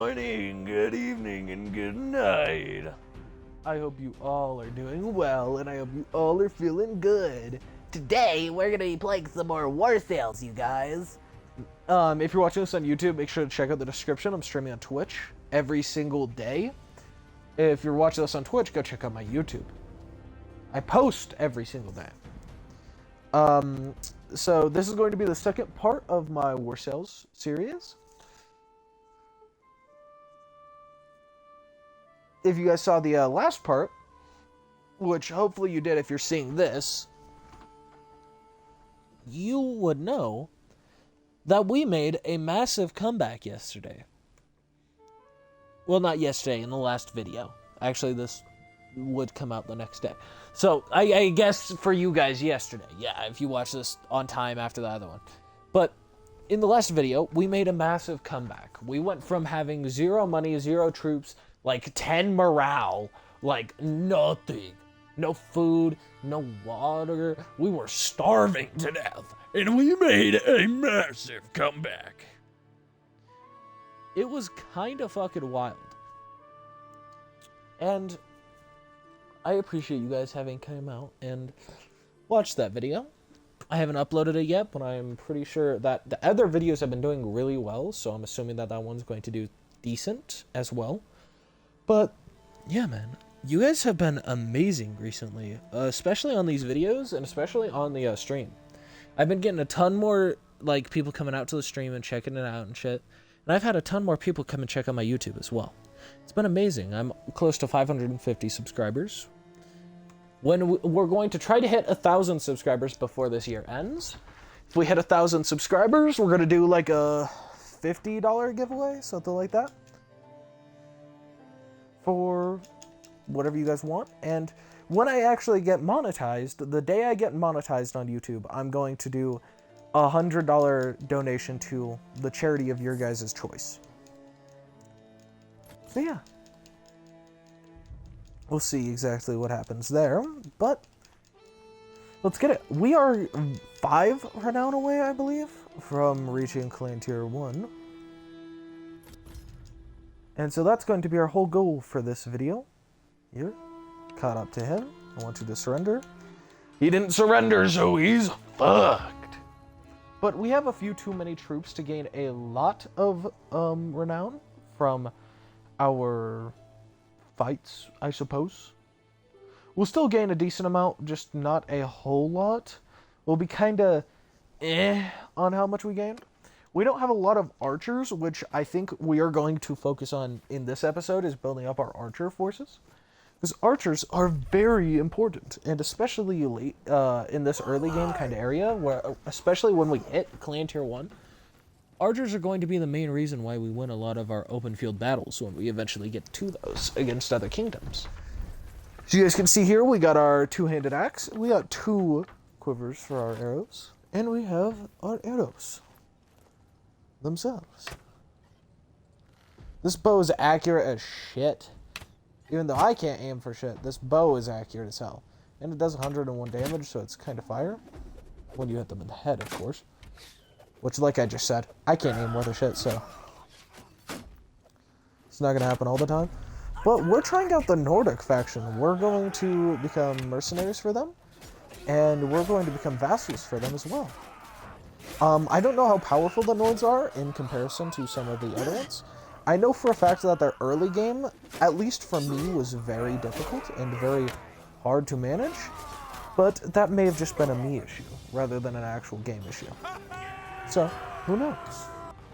Morning, good evening, and good night. I hope you all are doing well, and I hope you all are feeling good. Today, we're gonna be playing some more warsails, you guys. If you're watching this on YouTube, make sure to check out the description. I'm streaming on Twitch every single day. If you're watching this on Twitch, go check out my YouTube. I post every single day. So this is going to be the second part of my warsails series. If you guys saw the last part, which hopefully you did if you're seeing this, you would know that we made a massive comeback yesterday. Well, not yesterday, in the last video. Actually, this would come out the next day. So, I guess for you guys yesterday. Yeah, if you watch this on time after the other one. But in the last video, we made a massive comeback. We went from having 0 money, 0 troops, like 10 morale, like nothing. No food, no water. We were starving to death. And we made a massive comeback. It was kind of fucking wild. And I appreciate you guys having come out and watched that video. I haven't uploaded it yet, but I'm pretty sure that the other videos have been doing really well, so I'm assuming that that one's going to do decent as well. But, yeah, man, you guys have been amazing recently, especially on these videos, and especially on the stream. I've been getting a ton more, like, people coming out to the stream and checking it out and shit, and I've had a ton more people come and check out my YouTube as well. It's been amazing. I'm close to 550 subscribers. We're going to try to hit 1,000 subscribers before this year ends. If we hit 1,000 subscribers, we're going to do, like, a $50 giveaway, something like that, for whatever you guys want. And when I actually get monetized, the day I get monetized on YouTube, I'm going to do a $100 donation to the charity of your guys' choice. So yeah, we'll see exactly what happens there, but let's get it. We are 5 renown away, I believe, from reaching clan tier 1. And so that's going to be our whole goal for this video. Here, caught up to him. I want you to surrender. He didn't surrender, so he's fucked. But we have a few too many troops to gain a lot of renown from our fights, I suppose. We'll still gain a decent amount, just not a whole lot. We'll be kind of on how much we gain. We don't have a lot of archers, which I think we are going to focus on in this episode, is building up our archer forces. Because archers are very important, and especially late in this early game kind of area, where especially when we hit clan tier 1, archers are going to be the main reason why we win a lot of our open field battles when we eventually get to those against other kingdoms. So you guys can see here, we got our 2-handed axe, we got 2 quivers for our arrows, and we have our arrows themselves. This bow is accurate as shit. Even though I can't aim for shit, this bow is accurate as hell. And it does 101 damage, so it's kind of fire. When you hit them in the head, of course. Which, like I just said, I can't aim worth a shit, so it's not going to happen all the time. But we're trying out the Nordic faction. We're going to become mercenaries for them, and we're going to become vassals for them as well. I don't know how powerful the Nords are in comparison to some of the other ones. I know for a fact that their early game, at least for me, was very difficult and very hard to manage, but that may have just been a me issue rather than an actual game issue. So, who knows?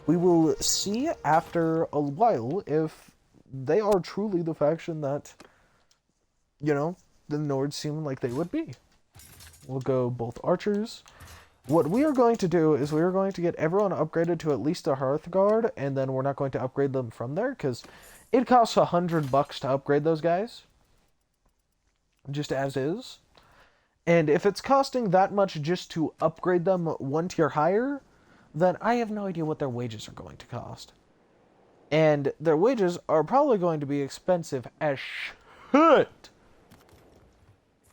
We will see after a while if they are truly the faction that, you know, the Nords seem like they would be. We'll go both archers. What we are going to do is we are going to get everyone upgraded to at least a Hearthguard, and then we're not going to upgrade them from there, because it costs $100 to upgrade those guys, just as is. And if it's costing that much just to upgrade them 1 tier higher, then I have no idea what their wages are going to cost. And their wages are probably going to be expensive as shit.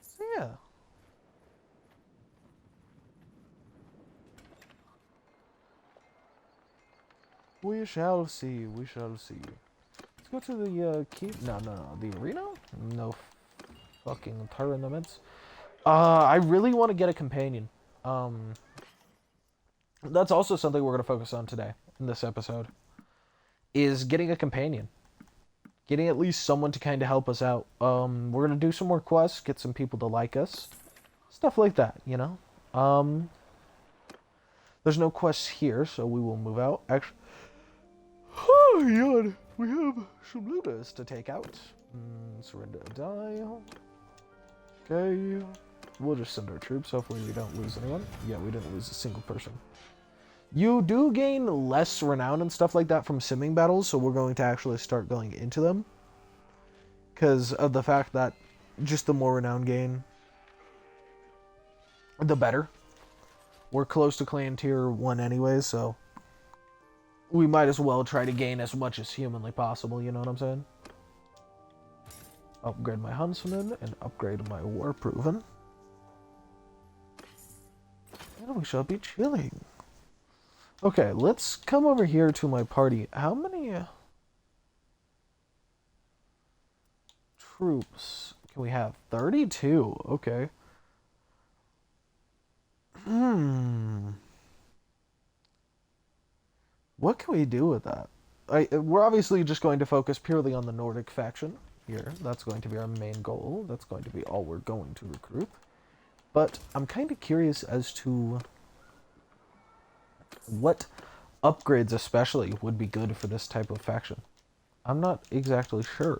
So yeah. We shall see, we shall see. Let's go to the keep. No, the arena. No fucking tournaments. I really want to get a companion. That's also something we're gonna focus on today in this episode. Is getting a companion. Getting at least someone to kind of help us out. We're gonna do some more quests, get some people to like us, stuff like that. You know. There's no quests here, so we will move out. Actually, oh god, we have some looters to take out. Surrender or die. Okay. We'll just send our troops. Hopefully we don't lose anyone. Yeah, we didn't lose a single person. You do gain less renown and stuff like that from simming battles, so we're going to actually start going into them. Because of the fact that just the more renown gain, the better. We're close to clan tier 1 anyway, so we might as well try to gain as much as humanly possible, you know what I'm saying? Upgrade my huntsman and upgrade my war proven. And we shall be chilling. Okay, let's come over here to my party. How many troops can we have? 32. Okay. What can we do with that? We're obviously just going to focus purely on the Nordic faction here. That's going to be our main goal. That's going to be all we're going to recruit. But I'm kind of curious as to what upgrades especially would be good for this type of faction. I'm not exactly sure.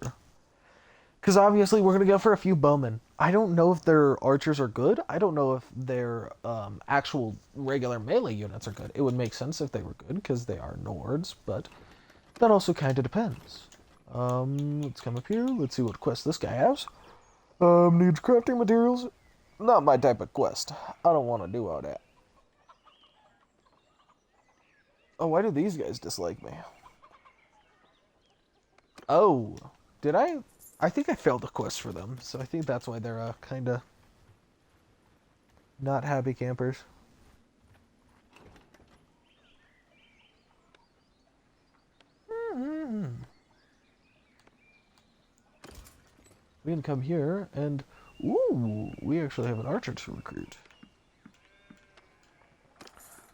Because obviously we're going to go for a few bowmen. I don't know if their archers are good. I don't know if their actual regular melee units are good. It would make sense if they were good because they are Nords, but that also kind of depends. Let's come up here. Let's see what quest this guy has. Needs crafting materials. Not my type of quest. I don't want to do all that. Oh, why do these guys dislike me? Oh, did I? I think I failed the quest for them, so I think that's why they're kind of not happy campers. We can come here and... Ooh, we actually have an archer to recruit.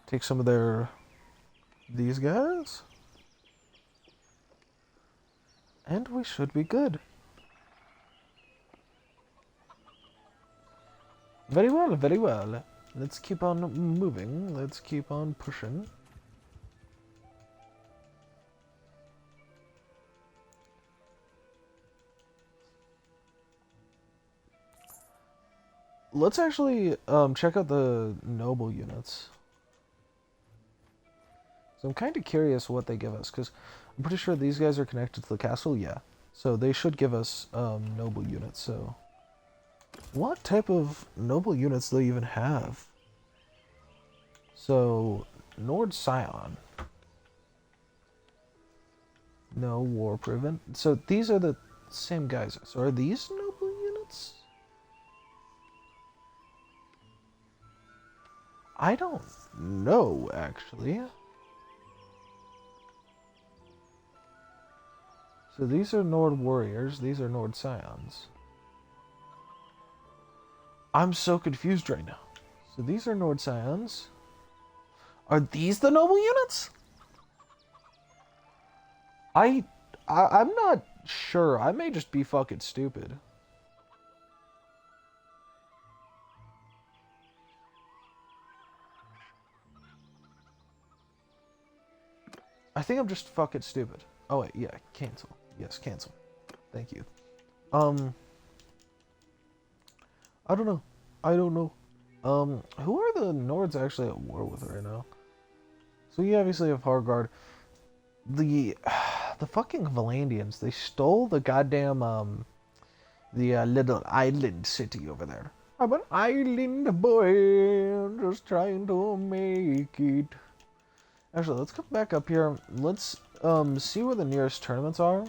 Take some of these guys. And we should be good. Very well, very well. Let's keep on moving. Let's keep on pushing. Let's actually check out the noble units. So I'm kind of curious what they give us, because I'm pretty sure these guys are connected to the castle. Yeah, so they should give us noble units. So what type of noble units do they even have? So Nord Scion. No, war proven. So these are the same guys. So are these noble units? I don't know, actually. So these are Nord warriors. These are Nord Scions. I'm so confused right now. So these are Nord Scions. Are these the noble units? I'm not sure. I may just be fucking stupid. I think I'm just fucking stupid. Oh wait, yeah, cancel. Yes, cancel. Thank you. I don't know. Who are the Nords actually at war with right now? So you obviously have Hargard. The fucking Valandians, they stole the goddamn the little island city over there. I'm an island boy, just trying to make it. Actually, let's come back up here. Let's see where the nearest tournaments are,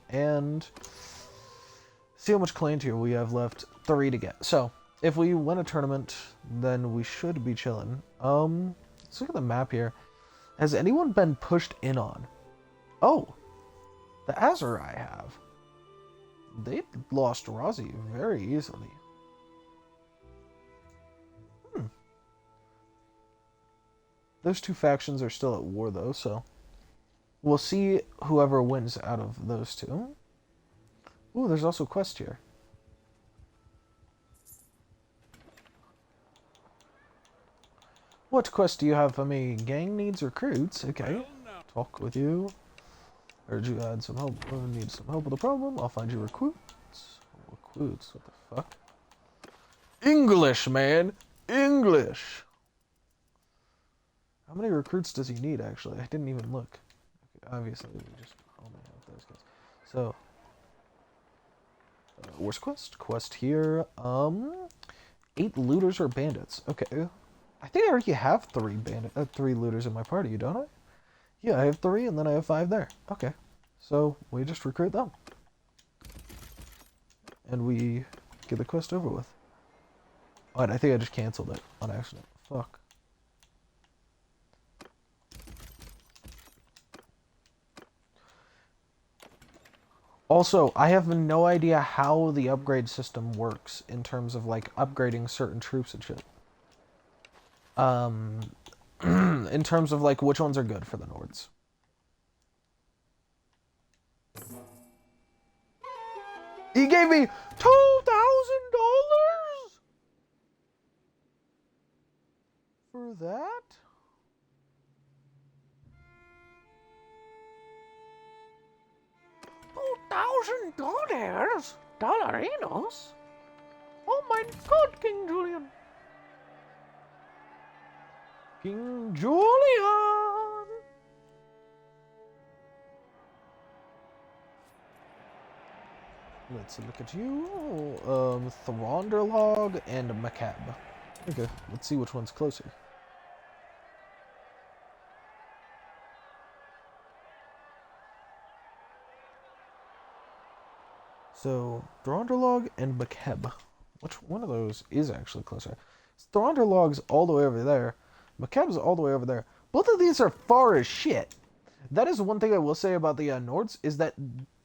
and see how much clan tier we have left. 3 to get. So if we win a tournament, then we should be chilling. Let's look at the map here. Has anyone been pushed in on? Oh, The Azurai have. They lost Razi very easily. Those two factions are still at war, though, so we'll see whoever wins out of those two. Ooh, there's also a quest here. What quest do you have for me? Gang needs recruits. Okay. Talk with you. Urge you add some help. Need some help with the problem. I'll find you recruits. Recruits? What the fuck? English, man! English! How many recruits does he need, actually? I didn't even look. Okay, obviously, we just only have those guys. So, where's quest? Quest here. 8 looters or bandits. Okay. I think I already have 3 looters in my party, don't I? Yeah, I have 3, and then I have 5 there. Okay. So, we just recruit them. And we get the quest over with. Oh, and I think I just canceled it on accident. Fuck. Also, I have no idea how the upgrade system works in terms of, like, upgrading certain troops and shit. In terms of, like, which ones are good for the Nords. He gave me $2,000 for that? $2,000? Dollarinos? Oh my god, King Julian. King Julian! Let's look at you. Thronderlog and Macab. Okay, let's see which one's closer. So, Thronderlog and Macab. Which one of those is actually closer? Thronderlog's all the way over there. Macab's all the way over there. Both of these are far as shit. That is one thing I will say about the Nords, is that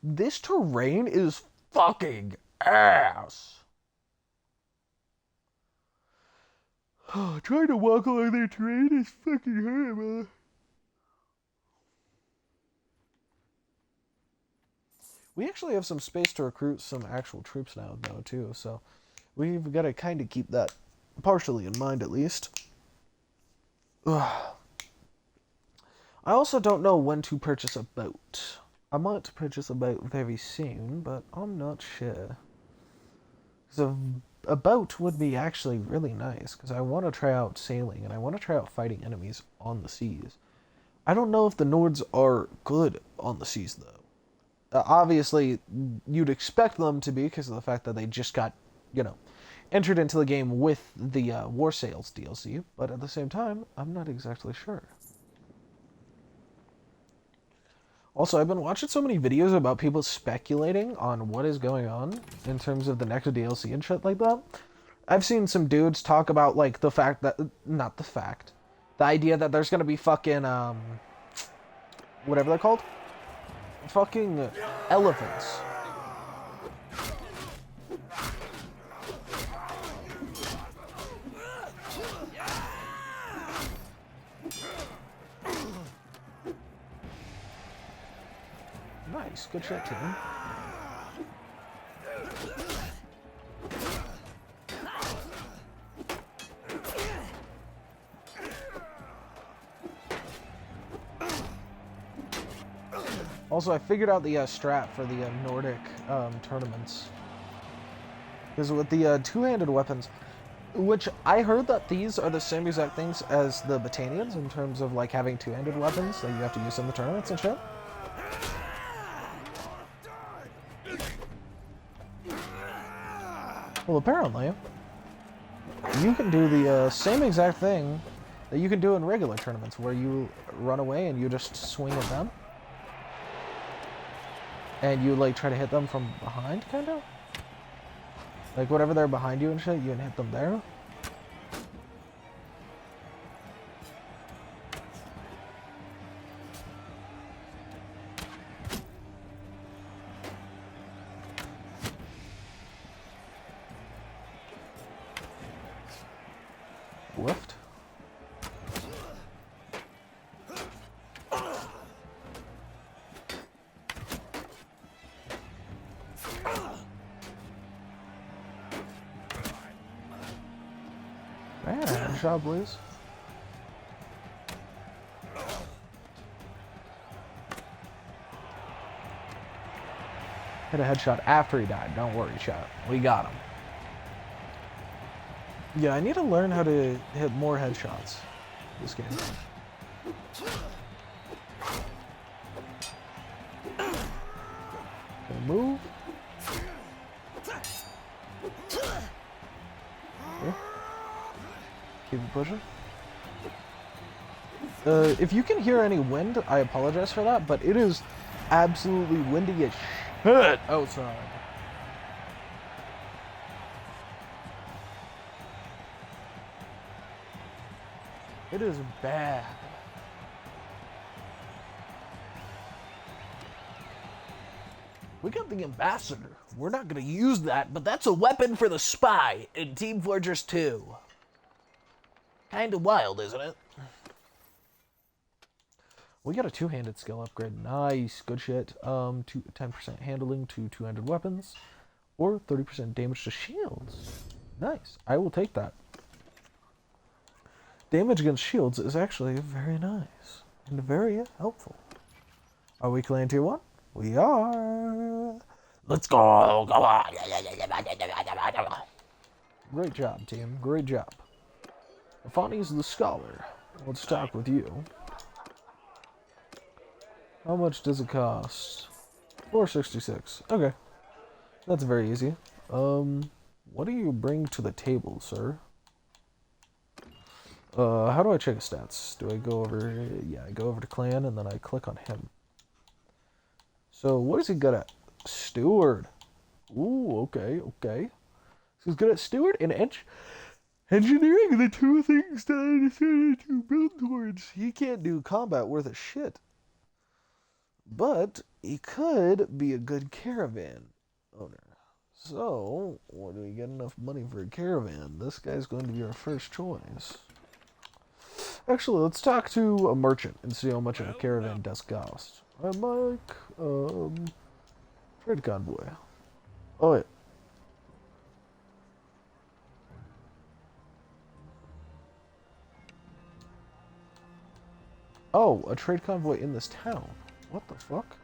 this terrain is fucking ass. Trying to walk along their terrain is fucking horrible. We actually have some space to recruit some actual troops now, though, too, so we've got to kind of keep that partially in mind, at least. Ugh. I also don't know when to purchase a boat. I might purchase a boat very soon, but I'm not sure. So a boat would be actually really nice, because I want to try out sailing, and I want to try out fighting enemies on the seas. I don't know if the Nords are good on the seas, though. Obviously, you'd expect them to be, because of the fact that they just got, entered into the game with the Warsails DLC, but at the same time, I'm not exactly sure. Also, I've been watching so many videos about people speculating on what is going on in terms of the next DLC and shit like that. I've seen some dudes talk about, like, the idea that there's gonna be fucking, whatever they're called? Fucking elephants. Nice, good shit, team. Also, I figured out the strat for the Nordic tournaments. Because with the two-handed weapons, which I heard that these are the same exact things as the Battanians in terms of, like, having two-handed weapons that you have to use in the tournaments and shit. Well, apparently, you can do the same exact thing that you can do in regular tournaments, where you run away and you just swing at them. And you, like, try to hit them from behind, kind of? Like, whatever they're behind you and shit, you can hit them there. headshot, please. Hit a headshot after he died. Don't worry, chat. We got him. Yeah, I need to learn how to hit more headshots this game. Okay, move. Okay. Keep it pushing. If you can hear any wind, I apologize for that, but it is absolutely windy as shit outside. It is bad. We got the ambassador. We're not gonna use that, but that's a weapon for the spy in Team Fortress 2. Kinda wild, isn't it? We got a two-handed skill upgrade. Nice, good shit. 10% handling to two-handed weapons, or 30% damage to shields. Nice. I will take that. Damage against shields is actually very nice and very helpful. Are we clan tier 1? We are. Let's go. Great job, team. Great job. Afani's the scholar. Let's talk with you. How much does it cost? $4.66. Okay. That's very easy. What do you bring to the table, sir? How do I check his stats? Do I go over... Yeah, I go over to clan and then I click on him. So, what is he good at? Steward. Ooh, okay, okay. So he's good at steward and engineering, the two things that I decided to build towards. He can't do combat worth a shit. But he could be a good caravan owner. So, where do we get enough money for a caravan? This guy's going to be our first choice. Actually, let's talk to a merchant and see how much a caravan does cost. I'm like, trade convoy. Oh, yeah. Oh, a trade convoy in this town. What the fuck?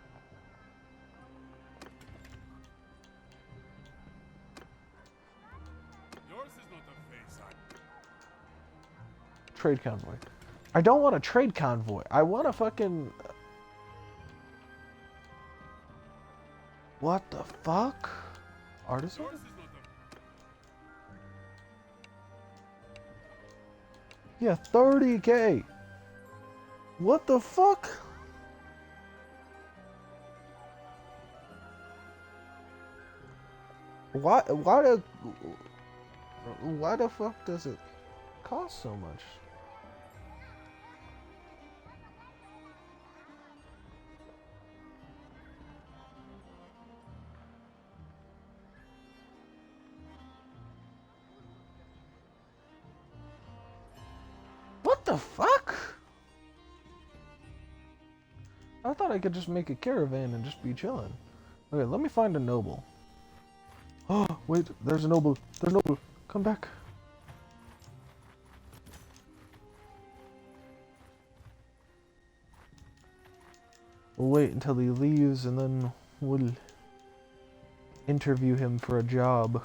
Yours is not a face. Trade convoy. I don't want a trade convoy. I want a fucking... What the fuck? Artisan? Yeah, 30k. What the fuck? Why the fuck does it cost so much? What the fuck? I thought I could just make a caravan and just be chilling. Okay, let me find a noble. Oh, wait, there's a noble. There's a noble. Come back. We'll wait until he leaves and then we'll interview him for a job.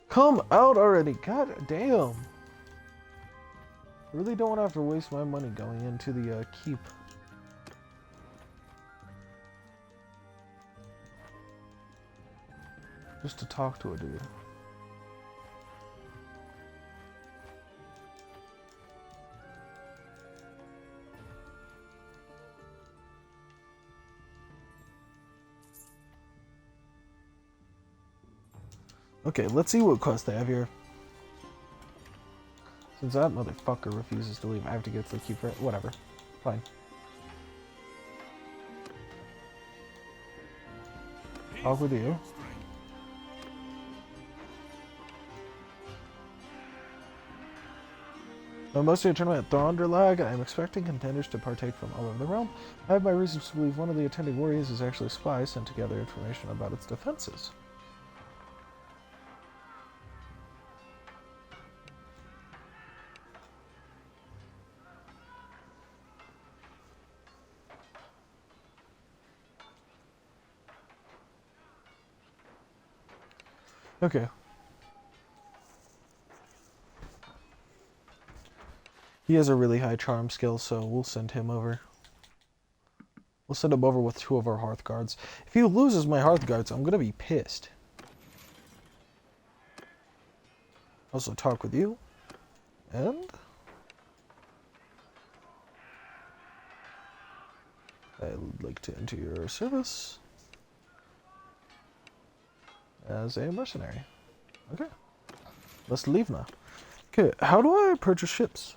Come out already, god damn. I really don't want to have to waste my money going into the keep. Just to talk to a dude. Okay, let's see what quest they have here. Since that motherfucker refuses to leave, I have to get to the keep for it. Whatever. Fine. Talk with you. Mostly a tournament at Thronderlag. I am expecting contenders to partake from all over the realm. I have my reasons to believe one of the attending warriors is actually a spy sent to gather information about its defenses. Okay. He has a really high charm skill, so we'll send him over. We'll send him over with 2 of our Hearth Guards. If he loses my Hearth Guards, I'm gonna be pissed. Also talk with you. And I would like to enter your service as a mercenary. Okay. Let's leave now. Okay, how do I purchase ships?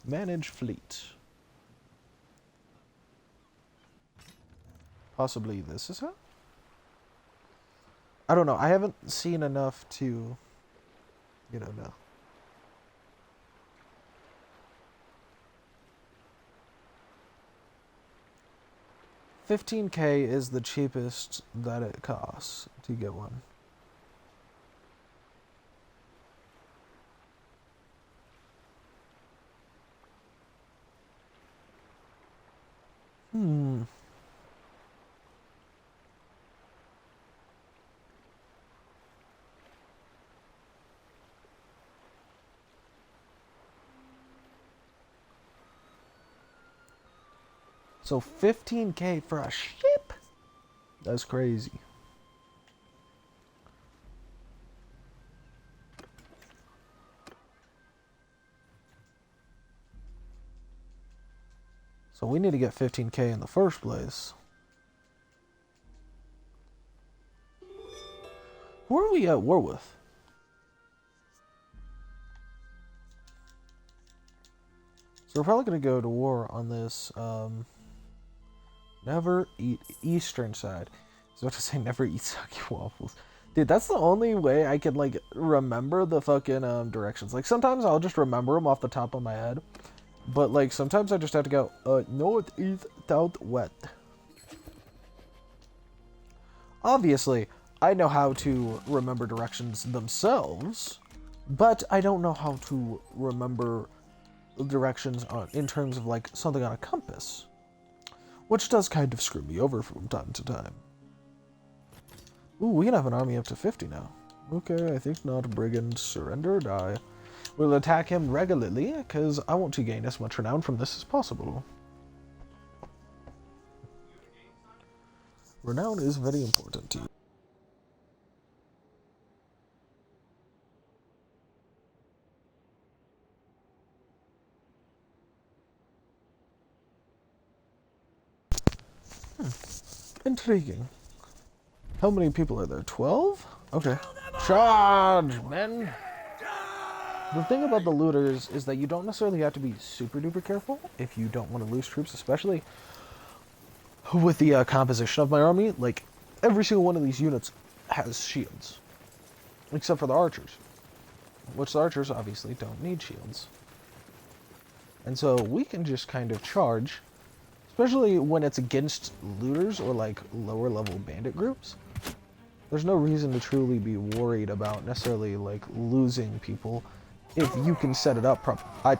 Manage fleet. Possibly this is how? I don't know. I haven't seen enough to, know. 15K is the cheapest that it costs to get one. So 15K for a ship? That's crazy. So we need to get 15K in the first place. Who are we at war with? So we're probably going to go to war on this, never eat eastern side. I was about to say never eat sake waffles. Dude, that's the only way I can, like, remember the fucking, directions. Like, sometimes I'll just remember them off the top of my head. But, like, sometimes I just have to go, north, east, south, west. Obviously, I know how to remember directions themselves, but I don't know how to remember directions in terms of, like, something on a compass. Which does kind of screw me over from time to time. Ooh, we can have an army up to 50 now. Okay, I think not. Brigand, surrender or die. We'll attack him regularly, because I want to gain as much renown from this as possible. Renown is very important to you. Intriguing. How many people are there? 12? Okay. Charge, men! The thing about the looters is that you don't necessarily have to be super duper careful if you don't want to lose troops, especially with the composition of my army. Like, every single one of these units has shields. Except for the archers. Which the archers obviously don't need shields. And so we can just kind of charge, especially when it's against looters or like lower level bandit groups. There's no reason to truly be worried about necessarily like losing people if you can set it up properly.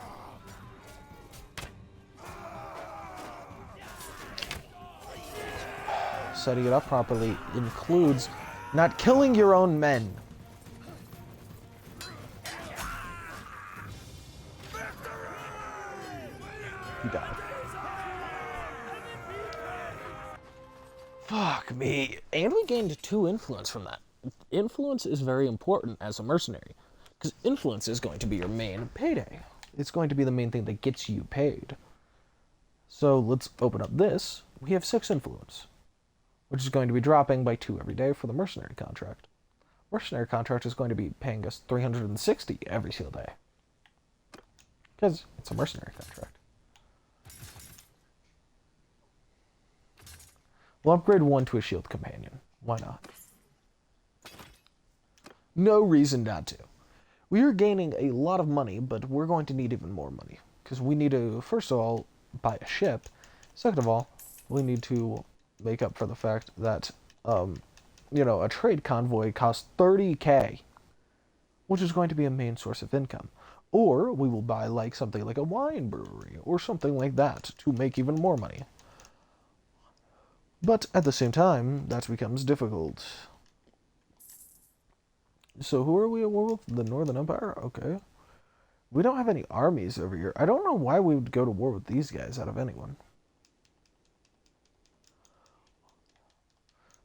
Setting it up properly includes not killing your own men. He died. Fuck me. And we gained 2 influence from that. Influence is very important as a mercenary, because influence is going to be your main payday. It's going to be the main thing that gets you paid. So let's open up this. We have 6 influence, which is going to be dropping by 2 every day for the mercenary contract. Mercenary contract is going to be paying us 360 every single day, because it's a mercenary contract. We'll upgrade 1 to a shield companion. Why not? No reason not to. We are gaining a lot of money, but we're going to need even more money. Because we need to, first of all, buy a ship. Second of all, we need to make up for the fact that, a trade convoy costs 30K, which is going to be a main source of income. Or we will buy like something like a wine brewery or something like that to make even more money. But at the same time, that becomes difficult. So who are we at war with? The Northern Empire? Okay. We don't have any armies over here. I don't know why we would go to war with these guys out of anyone.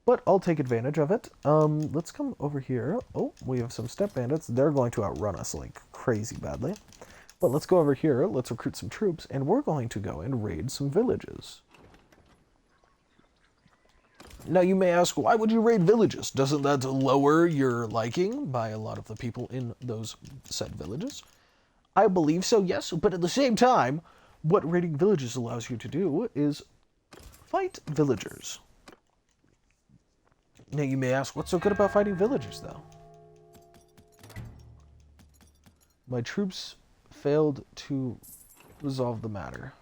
But I'll take advantage of it. Let's come over here. Oh, we have some step bandits. They're going to outrun us like crazy badly. But let's go over here. Let's recruit some troops, and we're going to go and raid some villages. Now you may ask, why would you raid villages? Doesn't that lower your liking by a lot of the people in those said villages? I believe so, yes, but at the same time, what raiding villages allows you to do is fight villagers. Now you may ask, what's so good about fighting villagers, though? My troops failed to resolve the matter.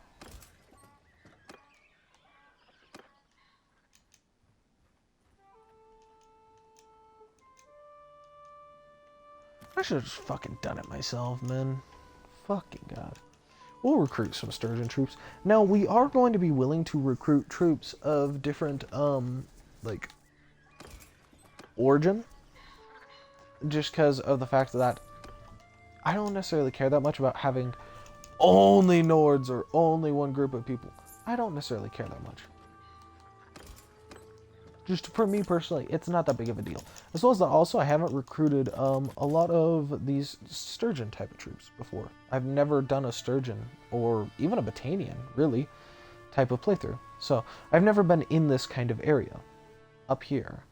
I should have just fucking done it myself, man. Fucking God. We'll recruit some sturgeon troops. Now, we are going to be willing to recruit troops of different, origin. Just because of the fact that I don't necessarily care that much about having only Nords or only one group of people. I don't necessarily care that much. Just for me personally, it's not that big of a deal. As well as that, also, I haven't recruited a lot of these sturgeon type of troops before. I've never done a sturgeon, or even a Batanian, really, type of playthrough. So, I've never been in this kind of area, up here.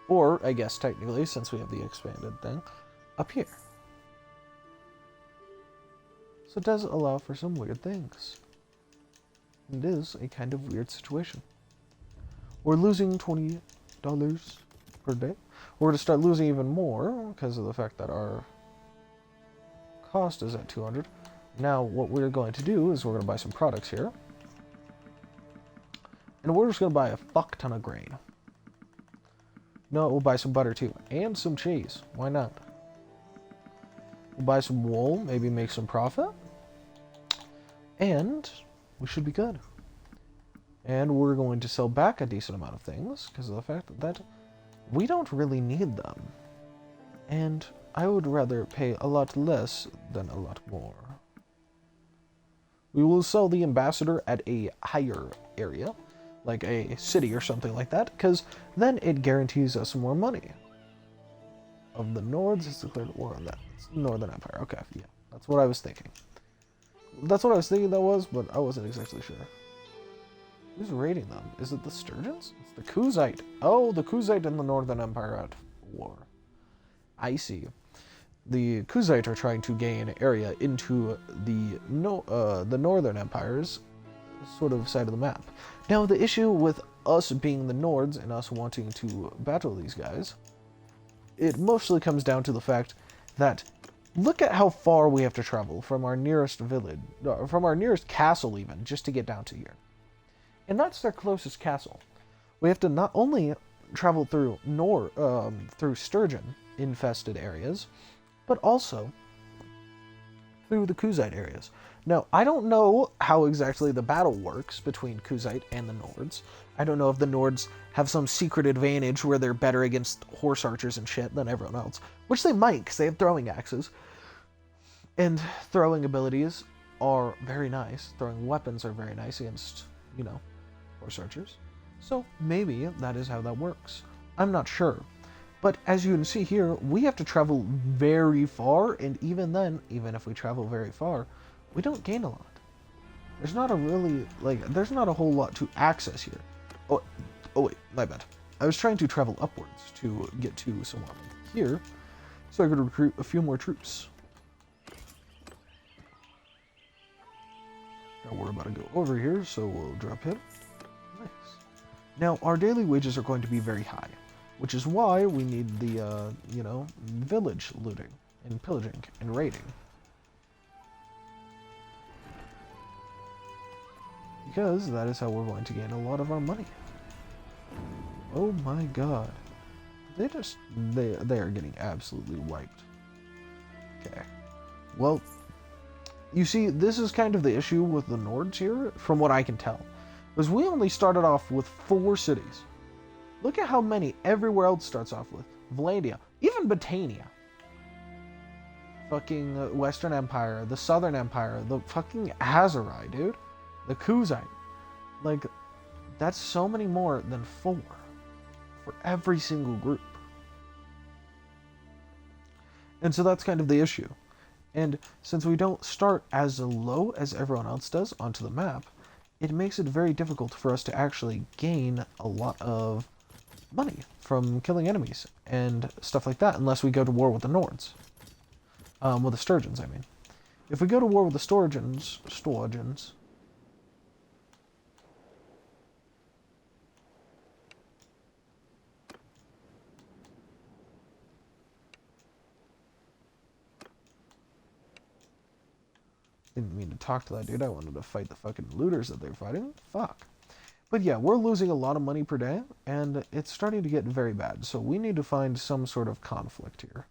Or, I guess, technically, since we have the expanded thing, up here. So it does allow for some weird things. It is a kind of weird situation. We're losing $20 per day. We're going to start losing even more because of the fact that our cost is at 200. Now, what we're going to do is we're going to buy some products here. And we're just going to buy a fuck ton of grain. No, we'll buy some butter too. And some cheese. Why not? We'll buy some wool, maybe make some profit. And we should be good. And we're going to sell back a decent amount of things because of the fact that we don't really need them. And I would rather pay a lot less than a lot more. We will sell the ambassador at a higher area, like a city or something like that, because then it guarantees us more money. Of the Nords, it's declared war on that. It's Northern Empire. Okay, yeah, that's what I was thinking. That's what I was thinking that was, but I wasn't exactly sure. Who's raiding them? Is it the Sturgeons? It's the Kuzite. Oh, the Kuzite and the Northern Empire are at war. I see. The Kuzite are trying to gain area into the Northern Empire's sort of side of the map. Now, the issue with us being the Nords and us wanting to battle these guys, it mostly comes down to the fact that look at how far we have to travel from our nearest village, from our nearest castle even, just to get down to here. And that's their closest castle. We have to not only travel through through sturgeon-infested areas, but also through the Kuzite areas. Now, I don't know how exactly the battle works between Kuzite and the Nords. I don't know if the Nords have some secret advantage where they're better against horse archers and shit than everyone else, which they might, because they have throwing axes. And throwing abilities are very nice. Throwing weapons are very nice against, horse archers. So maybe that is how that works. I'm not sure. But as you can see here, we have to travel very far, and even then, even if we travel very far, we don't gain a lot. There's not there's not a whole lot to access here. Oh wait, my bad. I was trying to travel upwards to get to somewhere like here, so I could recruit a few more troops. Now we're about to go over here, so we'll drop him. Nice. Now, our daily wages are going to be very high. which is why we need the, you know, village looting and pillaging and raiding. Because that is how we're going to gain a lot of our money. Oh my god. They are getting absolutely wiped. Okay. Well, you see, this is kind of the issue with the Nords here, from what I can tell. Because we only started off with 4 cities. Look at how many everywhere else starts off with. Valandia, even Britannia. Fucking Western Empire, the Southern Empire, the fucking Azerai, dude. The Kuzite. Like, that's so many more than 4 for every single group. And so that's kind of the issue. And since we don't start as low as everyone else does onto the map, it makes it very difficult for us to actually gain a lot of money from killing enemies and stuff like that, unless we go to war with the Nords. With the Sturgeons, I mean. If we go to war with the Sturgeons... Didn't mean to talk to that dude. I wanted to fight the fucking looters that they're fighting. Fuck. But yeah, we're losing a lot of money per day, and it's starting to get very bad, so we need to find some sort of conflict here.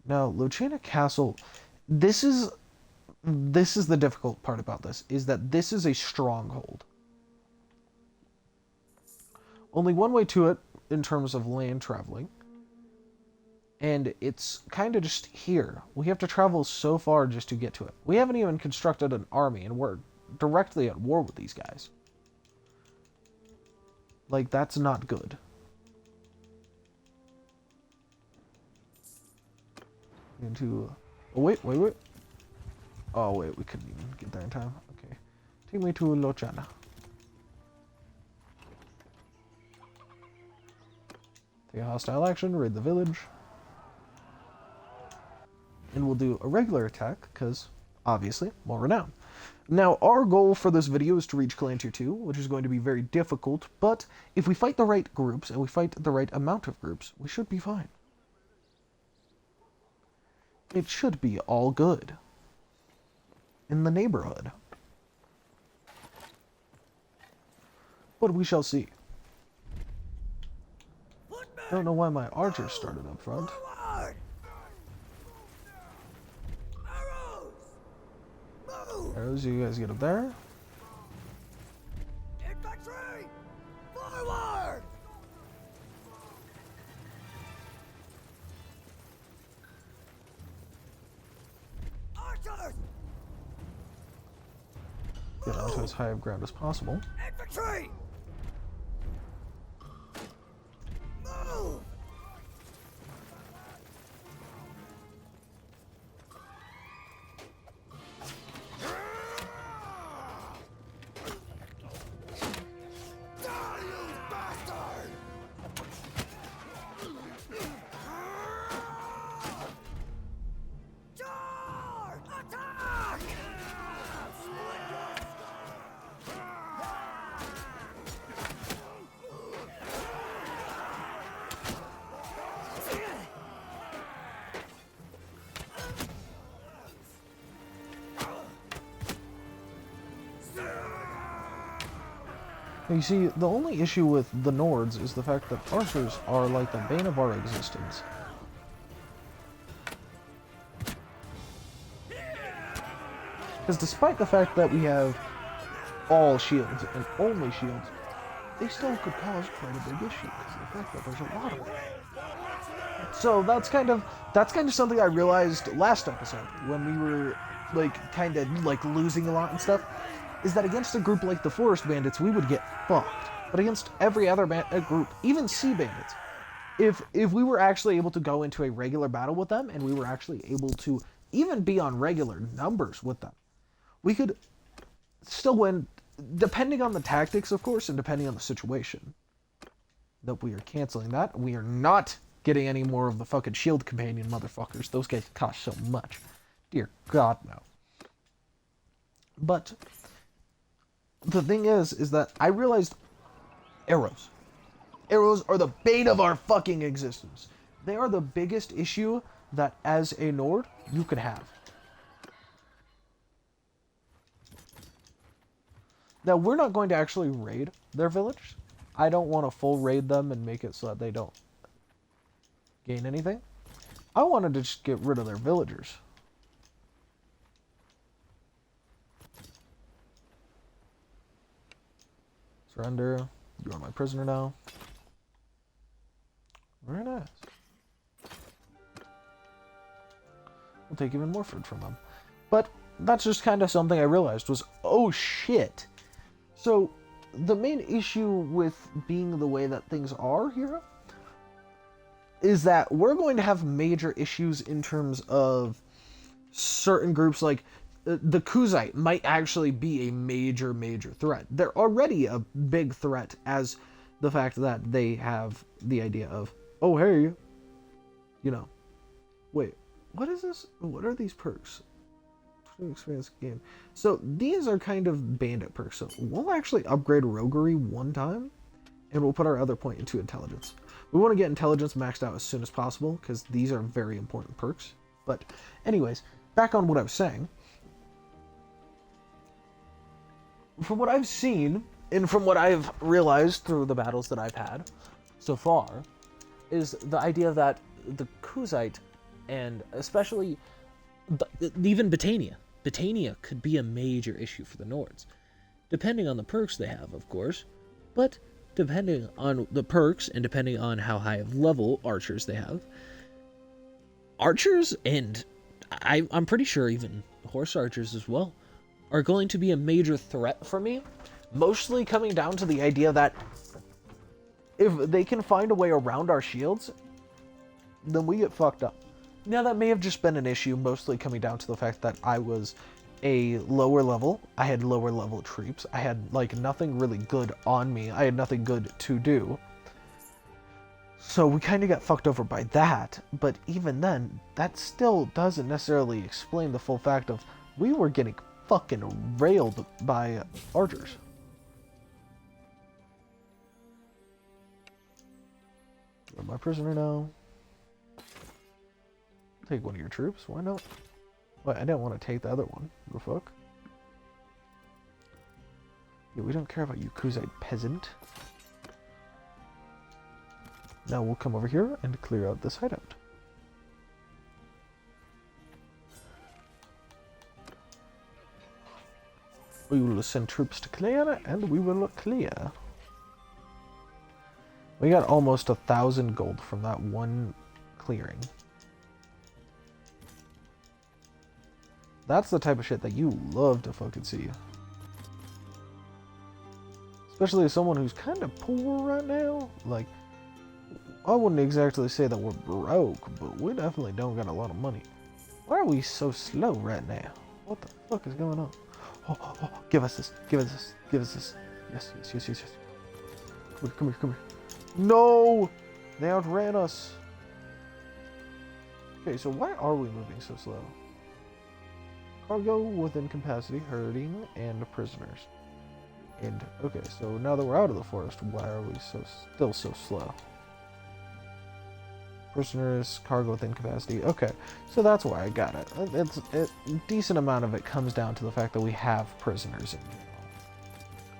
Now, Lucena Castle, this is the difficult part about this, is that this is a stronghold. Only one way to it in terms of land traveling, and it's kind of just here. We have to travel so far just to get to it. We haven't even constructed an army, and we're directly at war with these guys. Like, that's not good. Into... Oh, wait. Oh, wait, we couldn't even get there in time. Okay. Take me to Lucena. Take a hostile action, raid the village. And we'll do a regular attack, because, obviously, more renown. Now, our goal for this video is to reach Clan Tier 2, which is going to be very difficult, but if we fight the right groups, and we fight the right amount of groups, we should be fine. It should be all good. In the neighborhood. But we shall see. I don't know why my archers started up front. Arrows, you guys get up there. Infantry! Forward! Archers! Get onto as high of ground as possible. Infantry! Move! You see, the only issue with the Nords is the fact that archers are like the bane of our existence. Because despite the fact that we have all shields and only shields, they still could cause quite a big issue because of the fact that there's a lot of them. So that's kind of something I realized last episode when we were kind of losing a lot and stuff. Is that against a group like the Forest Bandits, we would get fucked. But against every other group, even Sea Bandits, if we were actually able to go into a regular battle with them, and we were actually able to even be on regular numbers with them, we could still win, depending on the tactics, of course, and depending on the situation. Nope, we are canceling that. We are not getting any more of the fucking shield companion motherfuckers. Those guys cost so much. Dear God, no. But the thing is that I realized arrows. Arrows are the bane of our fucking existence. They are the biggest issue that, as a Nord, you could have. Now, we're not going to actually raid their village. I don't want to full raid them and make it so that they don't gain anything. I wanted to just get rid of their villagers. Surrender. You are my prisoner now. Very nice. We'll take even more food from them. But that's just kind of something I realized was, oh shit. So the main issue with being the way that things are here is that we're going to have major issues in terms of certain groups. Like the Kuzite might actually be a major threat. They're already a big threat, as the fact that they have the idea of, oh hey, you know, wait, what is this? What are these perks? Experience game. So these are kind of bandit perks. So we'll actually upgrade roguery one time, and we'll put our other point into intelligence. We want to get intelligence maxed out as soon as possible because these are very important perks. But anyways, back on what I was saying. From what I've seen and from what I've realized through the battles that I've had so far, is the idea that the Kuzite, and especially even Botania could be a major issue for the Nords, depending on the perks they have, of course, but depending on the perks and depending on how high of level archers they have. Archers, and I'm pretty sure even horse archers as well, are going to be a major threat for me, mostly coming down to the idea that if they can find a way around our shields, then we get fucked up. Now, that may have just been an issue, mostly coming down to the fact that I was a lower level. I had lower level troops. I had, like, nothing really good on me. I had nothing good to do. So we kind of got fucked over by that. But even then, that still doesn't necessarily explain the full fact of we were getting fucking railed by archers. You're my prisoner now. Take one of your troops, why not? Wait, I didn't want to take the other one. The fuck? Yeah, we don't care about you, Kuzite peasant. Now we'll come over here and clear out this hideout. We will send troops to clear, and we will clear. We got almost 1,000 gold from that one clearing. That's the type of shit that you love to fucking see. Especially as someone who's kind of poor right now. Like, I wouldn't exactly say that we're broke, but we definitely don't got a lot of money. Why are we so slow right now? What the fuck is going on? Oh, give us this. Give us this. Give us this. Yes. Come here. No! They outran us. Okay, so why are we moving so slow? Cargo within capacity, herding, and prisoners. And, okay, so now that we're out of the forest, why are we still so slow? Prisoners, cargo within capacity. Okay, so that's why I got it. A decent amount of it comes down to the fact that we have prisoners in general.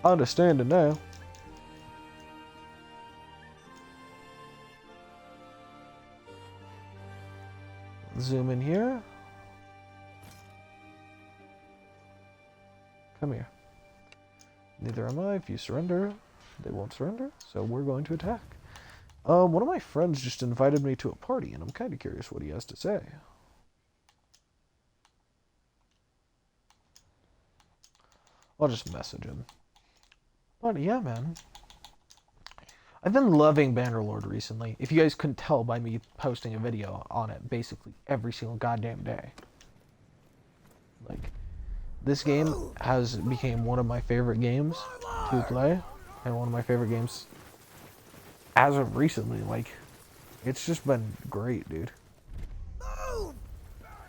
I understand it now. Zoom in here. Come here. Neither am I. If you surrender, they won't surrender, so we're going to attack. One of my friends just invited me to a party, and I'm kind of curious what he has to say. I'll just message him. But yeah, man. I've been loving Bannerlord recently. If you guys couldn't tell by me posting a video on it basically every single goddamn day. Like, this game has become one of my favorite games to play, and one of my favorite games as of recently. Like, it's just been great, dude.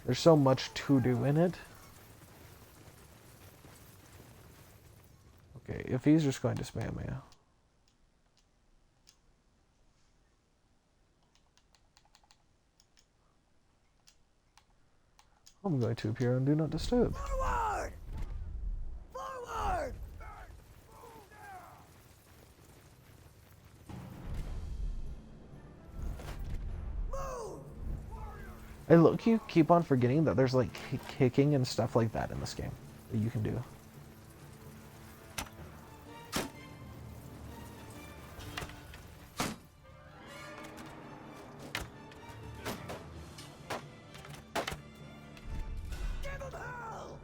There's so much to do in it. Okay, if he's just going to spam me. I'm going to appear on Do Not Disturb. Forward! Forward! Move! I look, you keep on forgetting that there's like kicking and stuff like that in this game that you can do. Give him hell!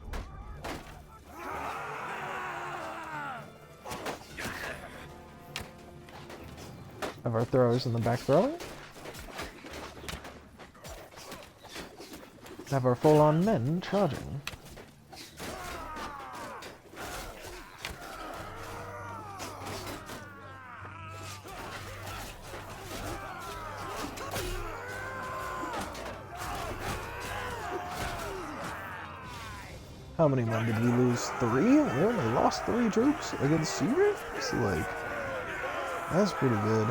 Have our throwers in the back throwing. Have our full-on men charging. How many men did we lose? 3? We only lost 3 troops against Sea Ravens? Like, that's pretty good.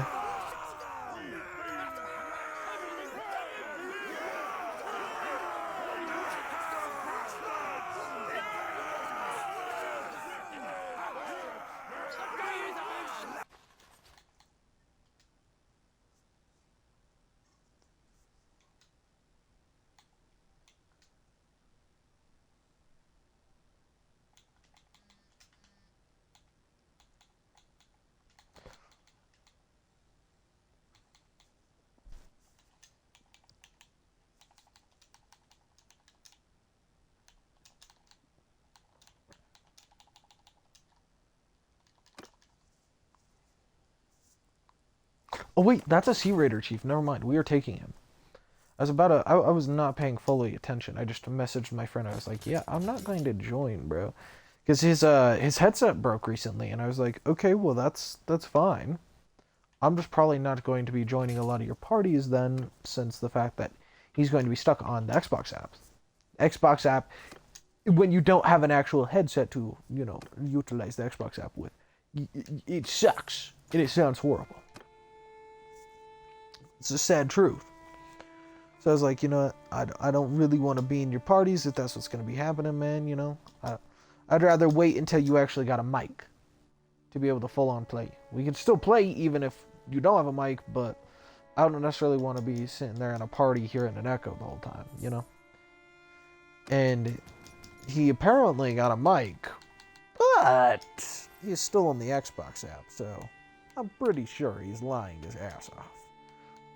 Oh wait, that's a Sea Raider chief. Never mind. We are taking him. I was not paying fully attention. I just messaged my friend. I was like, yeah, I'm not going to join, bro. Because his headset broke recently, and I was like, okay, well that's fine. I'm just probably not going to be joining a lot of your parties then, since the fact that he's going to be stuck on the Xbox app. Xbox app, when you don't have an actual headset to, you know, utilize the Xbox app with, it sucks. And it sounds horrible. It's a sad truth. So I was like, you know what, I don't really want to be in your parties if that's what's going to be happening, man, you know. I'd rather wait until you actually got a mic to be able to full on play. We can still play even if you don't have a mic, but I don't necessarily want to be sitting there in a party hearing an echo the whole time, you know. And he apparently got a mic, but he's still on the Xbox app, so I'm pretty sure he's lying his ass off.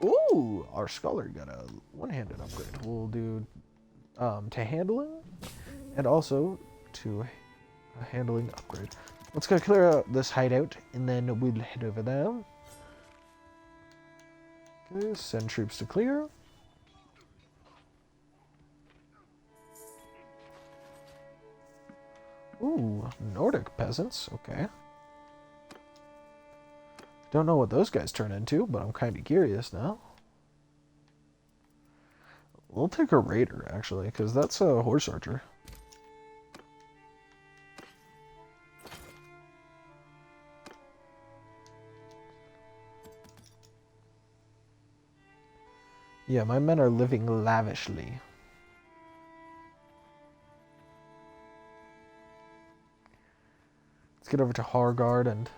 Ooh, our scholar got a one-handed upgrade. We'll do to handling and also to a handling upgrade. Let's go clear out this hideout and then we'll head over there. Okay, send troops to clear. Ooh, Nordic peasants, okay. Don't know what those guys turn into, but I'm kind of curious now. We'll take a raider, actually, because that's a horse archer. Yeah, my men are living lavishly. Let's get over to Hargard and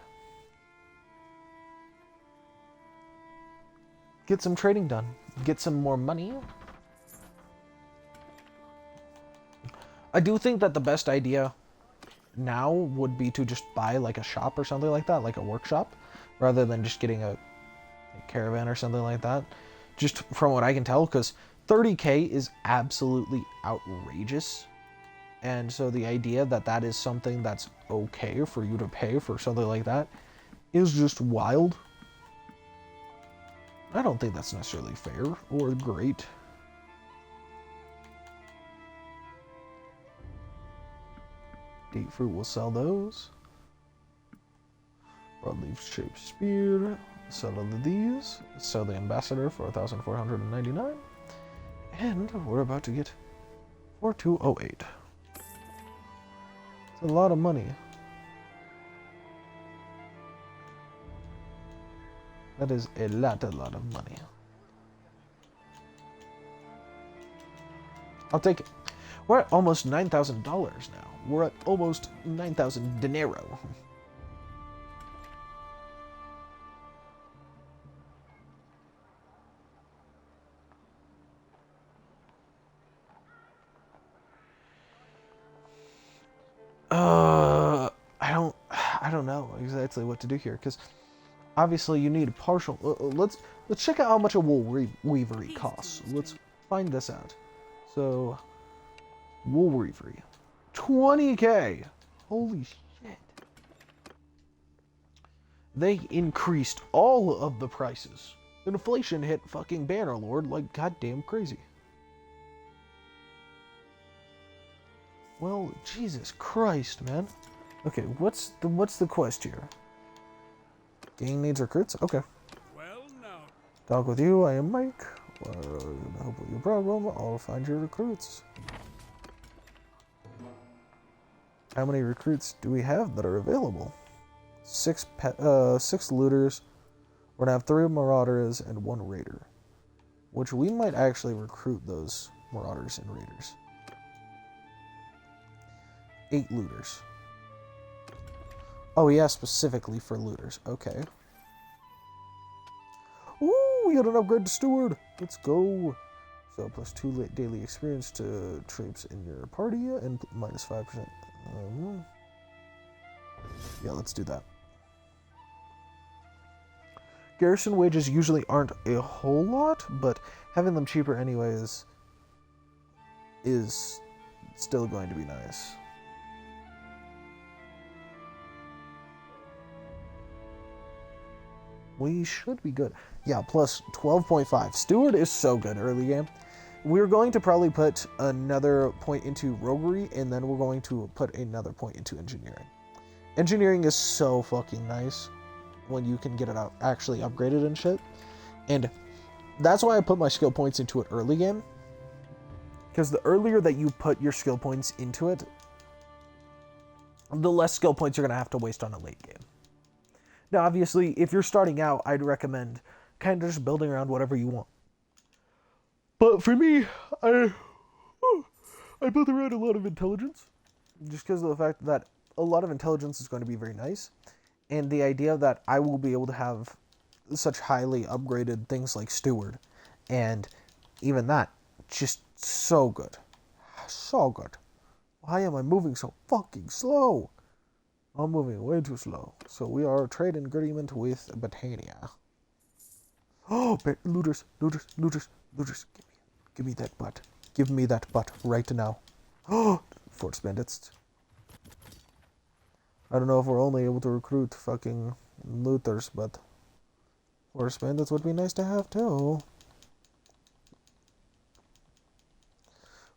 get some trading done. Get some more money. I do think that the best idea now would be to just buy like a shop or something like that, like a workshop, rather than just getting a caravan or something like that. Just from what I can tell, because 30k is absolutely outrageous. And so the idea that that is something that's okay for you to pay for something like that is just wild. I don't think that's necessarily fair or great. Date fruit, will sell those. Broadleaf shaped spear. Sell all of these. Sell the ambassador for 1,499. And we're about to get 4208. It's a lot of money. That is a lot of money. I'll take it. We're at almost $9,000 now. We're at almost 9,000 dinero. I don't know exactly what to do here, because obviously you need a partial. Let's check out how much a wool weavery costs. Let's find this out. So, wool weavery, 20k. Holy shit! They increased all of the prices. Inflation hit fucking bannerlord like goddamn crazy. Well, Jesus Christ, man. Okay, what's the quest here? Gang needs recruits? Okay. Well, now. Talk with you, I am Mike. Help with your problem, I'll find your recruits. How many recruits do we have that are available? 6 looters. We're gonna have 3 marauders and 1 raider. Which we might actually recruit those marauders and raiders. 8 looters. Oh yeah, specifically for looters. Okay. Ooh, we got an upgrade to steward. Let's go. So plus 2 daily experience to troops in your party and minus 5%. Yeah, let's do that. Garrison wages usually aren't a whole lot, but having them cheaper anyways is still going to be nice. We should be good. Yeah, plus 12.5. Steward is so good early game. We're going to probably put another point into roguery, and then we're going to put another point into engineering. Engineering is so fucking nice when you can get it out actually upgraded and shit. And that's why I put my skill points into it early game. Because the earlier that you put your skill points into it, the less skill points you're going to have to waste on a late game. Now, obviously, if you're starting out, I'd recommend kind of just building around whatever you want. But for me, I built around a lot of intelligence. Just because of the fact that a lot of intelligence is going to be very nice. And the idea that I will be able to have such highly upgraded things like steward. And even that, just so good. So good. Why am I moving so fucking slow? I'm moving way too slow. So we are trade agreement with Britannia. Oh, looters, looters, looters, looters. Give me that butt. Give me that butt right now. Oh, force bandits. I don't know if we're only able to recruit fucking looters, but force bandits would be nice to have too.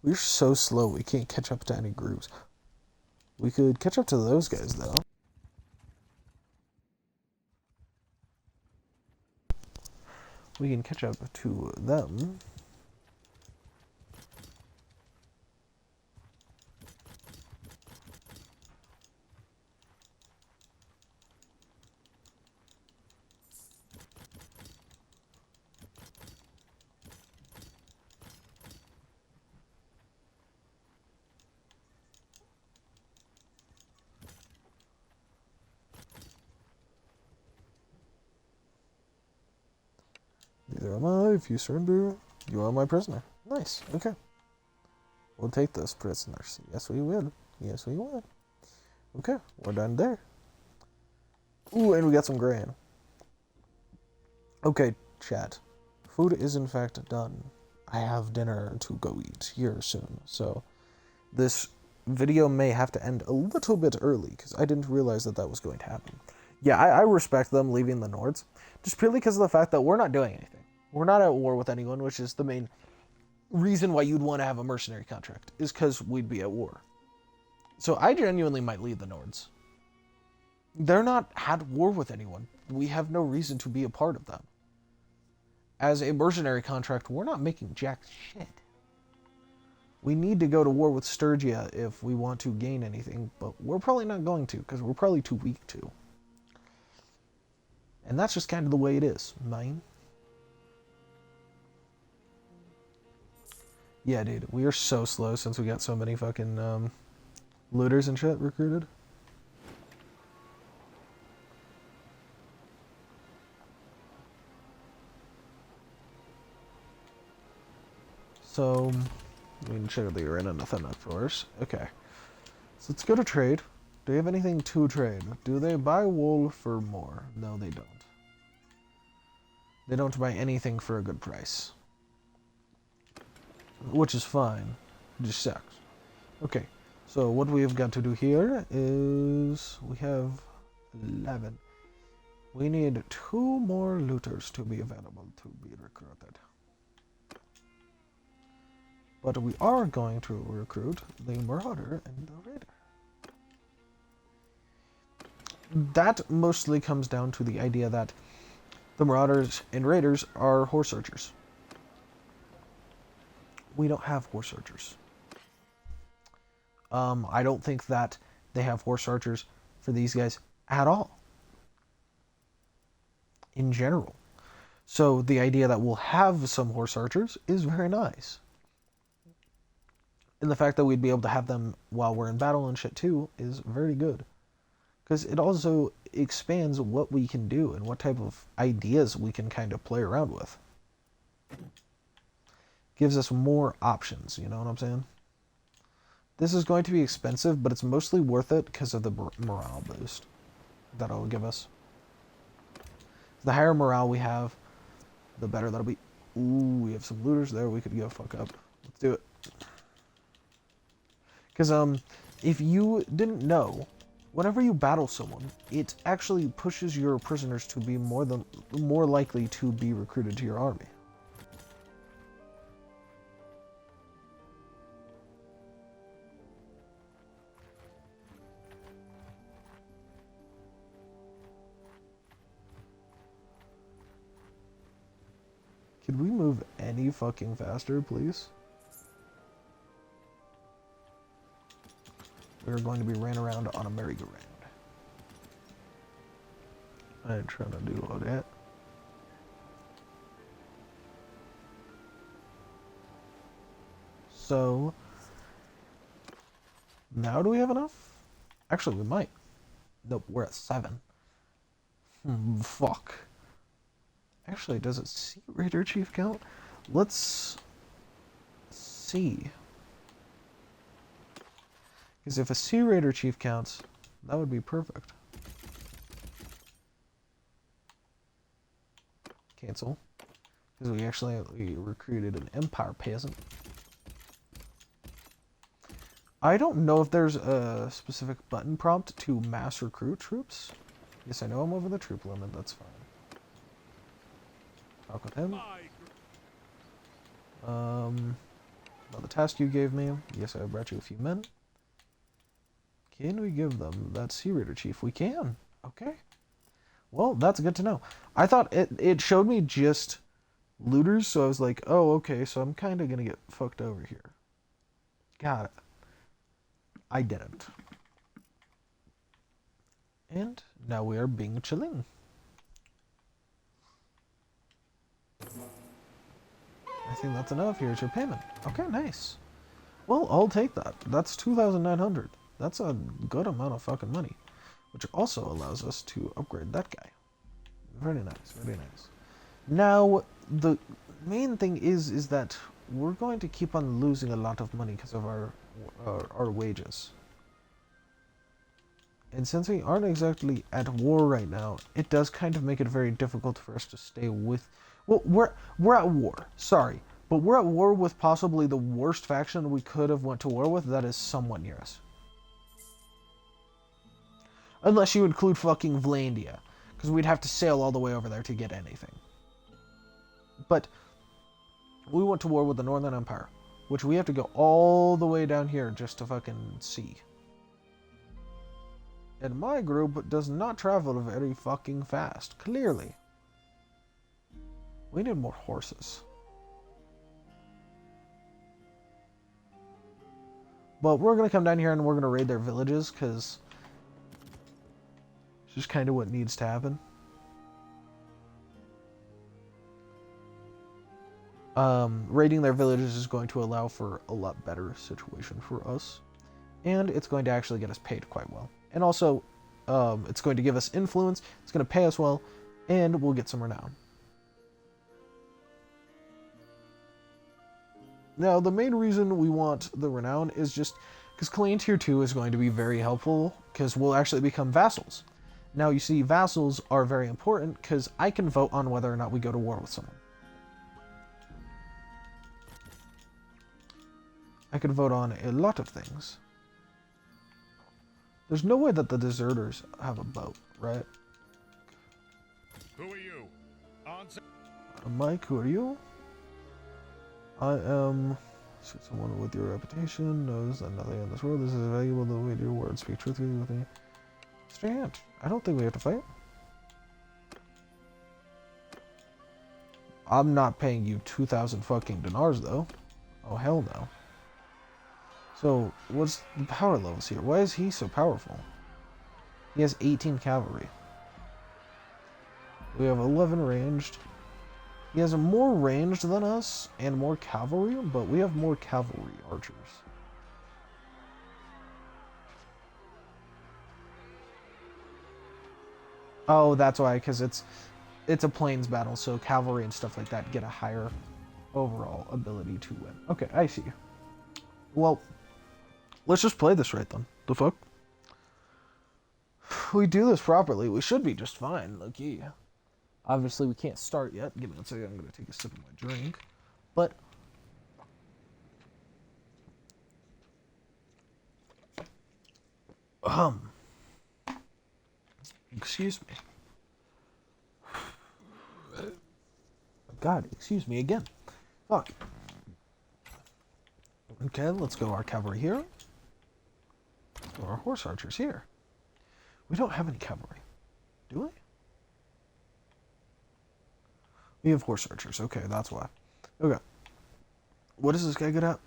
We're so slow, we can't catch up to any groups. We could catch up to those guys, though. We can catch up to them. Neither am I. If you surrender, you are my prisoner. Nice. Okay. We'll take those prisoners. Yes, we will. Yes, we will. Okay, we're done there. Ooh, and we got some grain. Okay, chat. Food is in fact done. I have dinner to go eat here soon, so this video may have to end a little bit early because I didn't realize that that was going to happen. Yeah, I respect them leaving the Nords, just purely because of the fact that we're not doing anything. We're not at war with anyone, which is the main reason why you'd want to have a mercenary contract, is because we'd be at war. So I genuinely might lead the Nords. They're not at war with anyone. We have no reason to be a part of them. As a mercenary contract, we're not making jack shit. We need to go to war with Sturgia if we want to gain anything, but we're probably not going to, because we're probably too weak to. And that's just kind of the way it is, mine. Yeah, dude, we are so slow since we got so many fucking looters and shit recruited. So, I mean, check out the arena, nothing of course. Okay, so let's go to trade. Do you have anything to trade? Do they buy wool for more? No, they don't. They don't buy anything for a good price. Which is fine. It just sucks. Okay, so what we have got to do here is we have 11. We need 2 more looters to be available to be recruited. But we are going to recruit the Marauder and the Raider. That mostly comes down to the idea that the Marauders and Raiders are horse archers. We don't have horse archers. I don't think that they have horse archers for these guys at all. In general. So the idea that we'll have some horse archers is very nice. And the fact that we'd be able to have them while we're in battle and shit too is very good. Because it also expands what we can do and what type of ideas we can kind of play around with. Gives us more options, you know what I'm saying? This is going to be expensive, but it's mostly worth it because of the morale boost that it'll give us. The higher morale we have, the better that'll be. Ooh, we have some looters there. We could go fuck up. Let's do it. Because if you didn't know, whenever you battle someone, it actually pushes your prisoners to be more likely to be recruited to your army. Could we move any fucking faster, please? We're going to be ran around on a merry-go-round. I ain't trying to do all that. So, now do we have enough? Actually, we might. Nope, we're at 7. Fuck. Actually, does it Sea Raider Chief count? Let's see. Because if a Sea Raider Chief counts, that would be perfect. Cancel. Because we recruited an Empire peasant. I don't know if there's a specific button prompt to mass recruit troops. Yes, I know I'm over the troop limit, that's fine. Talk with him. About the task you gave me. Yes, I brought you a few men. Can we give them that Sea Raider Chief? We can. Okay. Well, that's good to know. I thought it showed me just looters, so I was like, oh, okay, so I'm kind of going to get fucked over here. Got it. I didn't. And now we are being chilling. I think that's enough. Here's your payment. Okay, nice. Well, I'll take that. That's 2,900. That's a good amount of fucking money. Which also allows us to upgrade that guy. Very nice, very nice. Now, the main thing is that we're going to keep on losing a lot of money because of our wages. And since we aren't exactly at war right now, it does kind of make it very difficult for us to stay with... Well, we're at war, sorry. But we're at war with possibly the worst faction we could have went to war with that is somewhat near us. Unless you include fucking Vlandia. Because we'd have to sail all the way over there to get anything. But we went to war with the Northern Empire. Which we have to go all the way down here just to fucking see. And my group does not travel very fucking fast, clearly. We need more horses. But we're going to come down here and we're going to raid their villages, because it's just kind of what needs to happen. Raiding their villages is going to allow for a lot better situation for us. And it's going to actually get us paid quite well. And also, it's going to give us influence, it's going to pay us well, and we'll get some renown. Now, the main reason we want the renown is just because Clan Tier 2 is going to be very helpful, because we'll actually become vassals. Now, you see, vassals are very important, because I can vote on whether or not we go to war with someone. I could vote on a lot of things. There's no way that the deserters have a vote, right? Who are you? Answer. Mike, who are you? I am someone with your reputation, knows that nothing in this world is as valuable the way your words. Speak truthfully with me. Straight hand. I don't think we have to fight. I'm not paying you 2,000 fucking dinars, though. Oh, hell no. So, what's the power levels here? Why is he so powerful? He has 18 cavalry. We have 11 ranged. He has more ranged than us and more cavalry, but we have more cavalry archers. Oh, that's why, because it's a plains battle, so cavalry and stuff like that get a higher overall ability to win. Okay, I see. Well, let's just play this right then. The fuck? If we do this properly, we should be just fine, low-key. Obviously, we can't start yet. Give me one second. I'm going to take a sip of my drink. But excuse me. God, excuse me again. Fuck. Okay, let's go our cavalry here. Or our horse archers here. We don't have any cavalry. Do we? We have horse archers. Okay, that's why. Okay. What is this guy good at?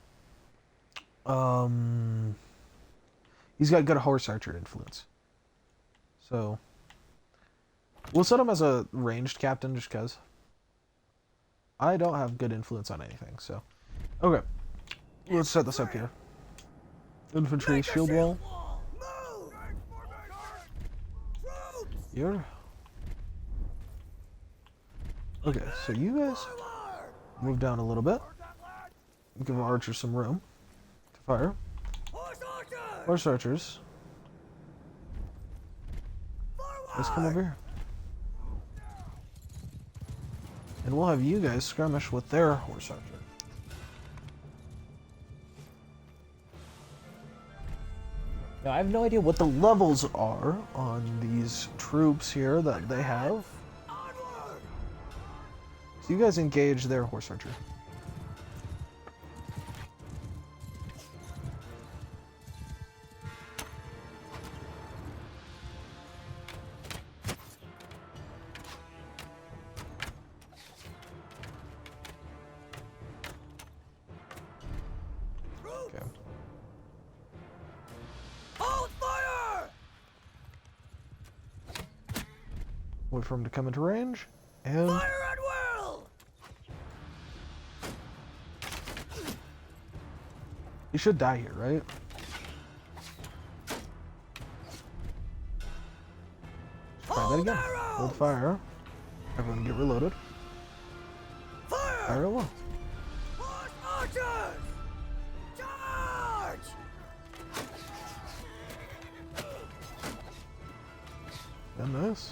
He's got good horse archer influence. So, we'll set him as a ranged captain just because. I don't have good influence on anything, so. Okay. Let's set this up here. Infantry shield wall. Here. Okay, so you guys move down a little bit. Give our archers some room to fire. Horse archers. Let's come over here. And we'll have you guys skirmish with their horse archer. Now, I have no idea what the levels are on these troops here that they have. So you guys engage their horse archer. Okay. Hold fire! Wait for him to come into range, and Fire at will! he should die here, right? Try that again. Hold fire. Everyone get reloaded. Fire! Fire at will. Horse archers! Charge! And this.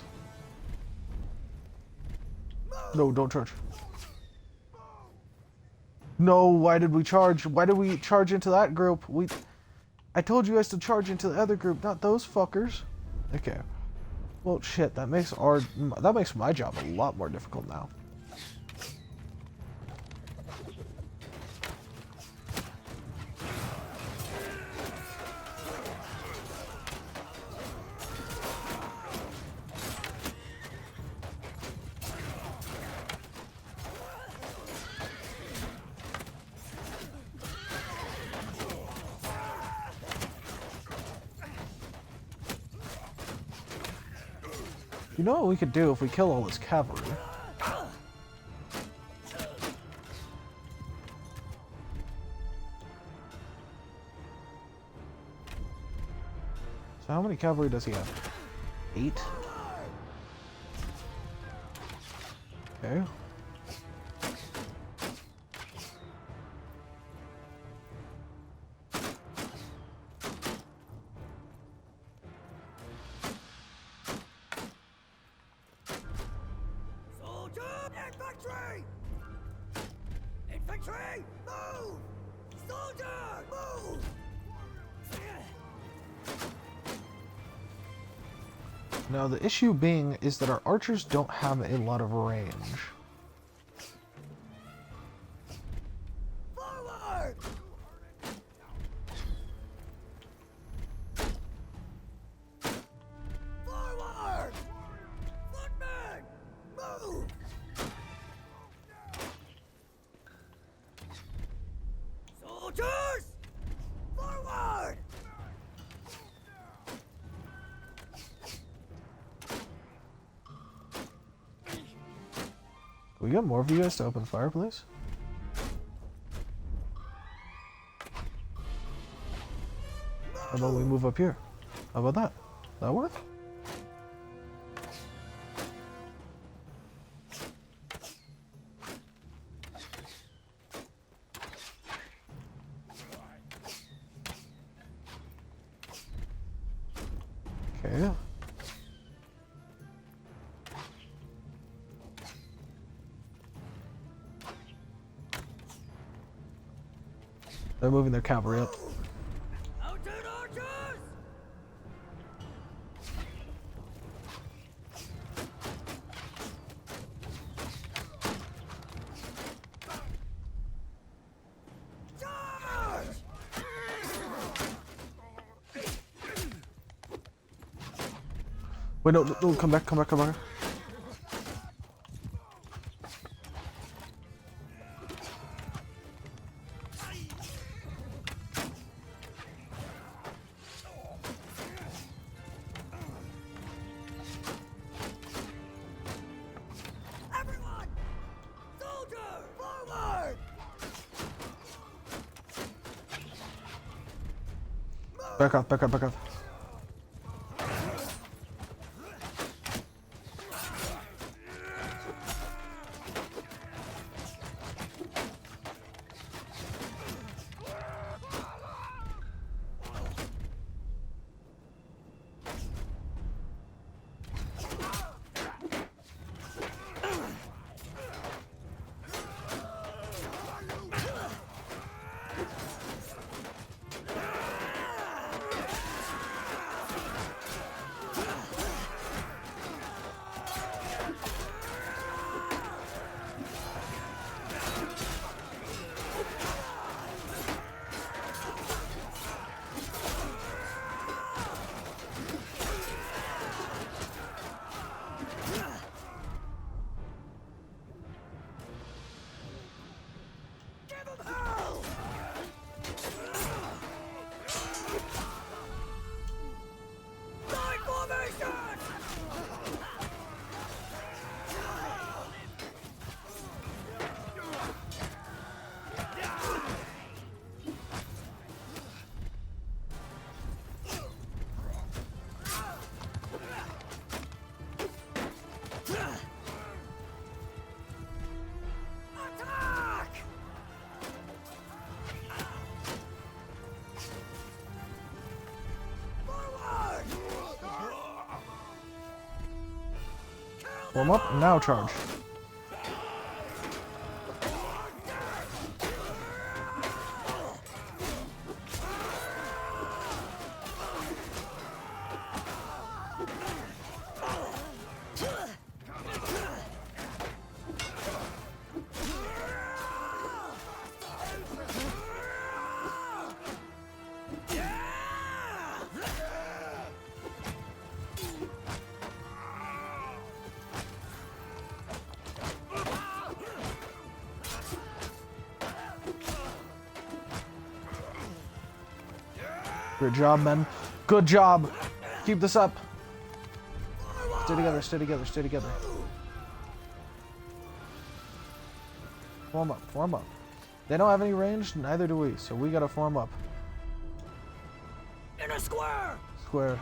No, don't charge. No, why did we charge? Why did we charge into that group? I told you guys to charge into the other group, not those fuckers. Okay. Well, shit, that makes my job a lot more difficult now. You know what we could do if we kill all this cavalry? How many cavalry does he have? 8? Okay. Soldier! Infantry! Infantry! Move! Soldier! Move! Now the issue being is that our archers don't have a lot of range. Forward! Forward! Footmen! Move! Soldiers! Forward! Can we get more of you guys to open fire, please? How about we move up here? How about that? That work? Okay. They're moving their cavalry up. Mounted archers! Charge! Wait, no, no, come back, come back, come back. Everyone! Soldier! Forward! Back off, back off, back off. Give 'em hell! Line formation! Attack! Forward! Warm up, now charge. Good job, men. Good job. Keep this up. Stay together, stay together, stay together. Form up, form up. They don't have any range, neither do we, so we gotta form up. In a square! Square.